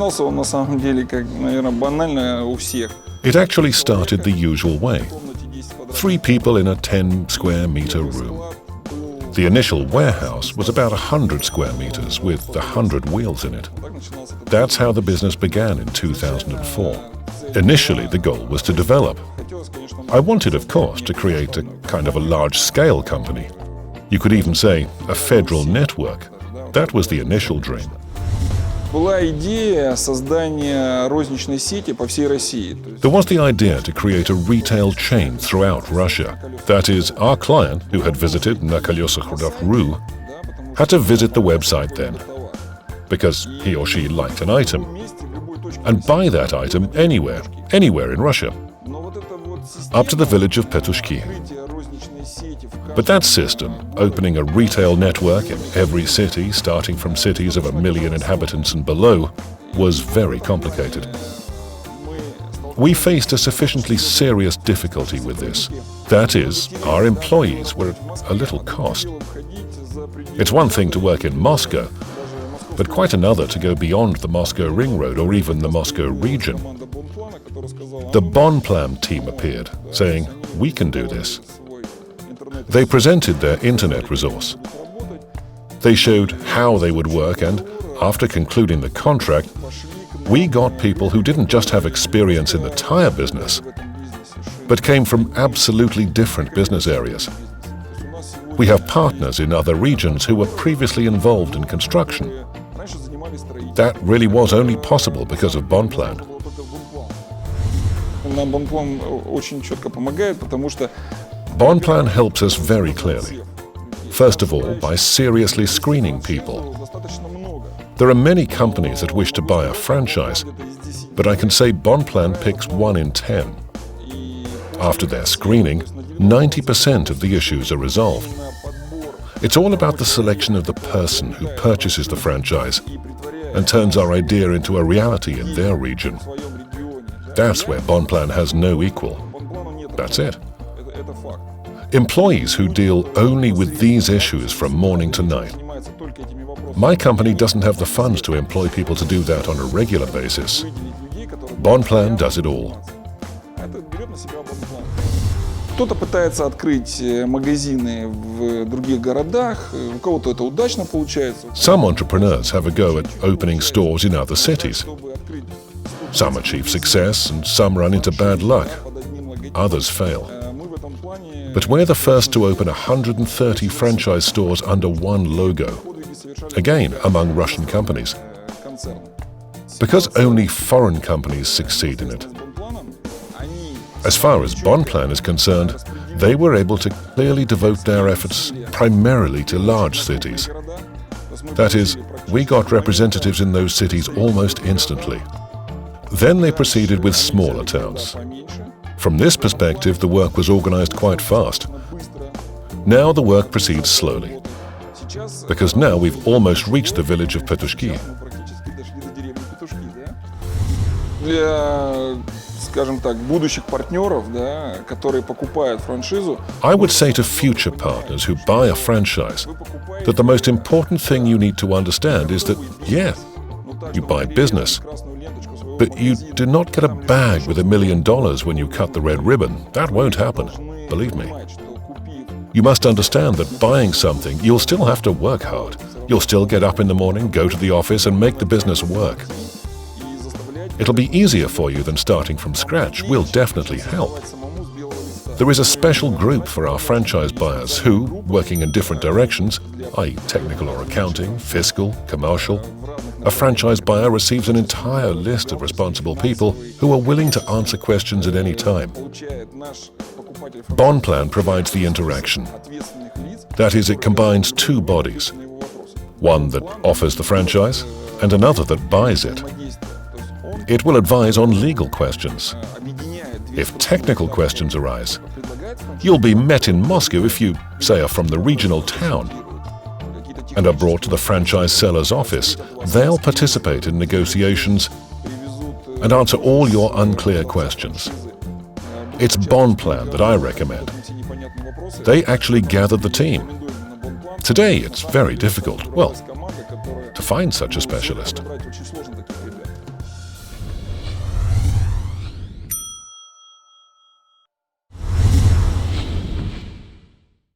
Начинался он на самом деле, как, наверное, банально у всех. It actually started the usual way. 3 people in a 10 square meter room. The initial warehouse was about 100 square meters with 100 wheels in it. That's how the business began in 2004. Initially, the goal was to develop. I wanted, of course, to create a kind of a large-scale company. You could even say a federal network. That was the initial dream. Была идея создания розничной сети по всей России. There was the idea to create a retail chain throughout Russia. That is, our client, who had visited nakolesах.ru, had to visit the website then, because he or she liked an item, and buy that item anywhere in Russia, up to the village of Petushki. But that system, opening a retail network in every city, starting from cities of 1 million inhabitants and below, was very complicated. We faced a sufficiently serious difficulty with this. That is, our employees were at a little cost. It's one thing to work in Moscow, but quite another to go beyond the Moscow Ring Road or even the Moscow region. The Bonplan team appeared, saying, "We can do this." They presented their internet resource. They showed how they would work, and after concluding the contract, we got people who didn't just have experience in the tire business, but came from absolutely different business areas. We have partners in other regions who were previously involved in construction. That really was only possible because of Bonplan. Нам Bonplan очень четко помогает, потому что Bonplan helps us very clearly. First of all, by seriously screening people. There are many companies that wish to buy a franchise, but I can say Bonplan picks 1 in 10. After their screening, 90% of the issues are resolved. It's all about the selection of the person who purchases the franchise and turns our idea into a reality in their region. That's where Bonplan has no equal. That's it. Employees who deal only with these issues from morning to night. My company doesn't have the funds to employ people to do that on a regular basis. Bonplan does it all. Кто-то пытается открыть магазины в других городах, у кого-то это удачно получается. Some entrepreneurs have a go at opening stores in other cities. Some achieve success and some run into bad luck. Others fail. But we're the first to open 130 franchise stores under one logo, again among Russian companies, because only foreign companies succeed in it. As far as Bonplan is concerned, they were able to clearly devote their efforts primarily to large cities. That is, we got representatives in those cities almost instantly. Then they proceeded with smaller towns. From this perspective, the work was organized quite fast. Now the work proceeds slowly, because now we've almost reached the village of Petushki. Для, скажем так, будущих партнеров, да, которые покупают франшизу. I would say to future partners who buy a franchise that the most important thing you need to understand is that, yeah, you buy business, but you do not get a bag with $1 million when you cut the red ribbon. That won't happen, believe me. You must understand that buying something, you'll still have to work hard. You'll still get up in the morning, go to the office, and make the business work. It'll be easier for you than starting from scratch. We'll definitely help. There is a special group for our franchise buyers who, working in different directions, i.e. technical or accounting, fiscal, commercial, a franchise buyer receives an entire list of responsible people who are willing to answer questions at any time. Bonplan provides the interaction. That is, it combines 2 bodies, one that offers the franchise and another that buys it. It will advise on legal questions. If technical questions arise, you'll be met in Moscow if you, say, are from the regional town and are brought to the franchise seller's office. They'll participate in negotiations and answer all your unclear questions. It's Bonplan that I recommend. They actually gathered the team. Today, it's very difficult, well, to find such a specialist.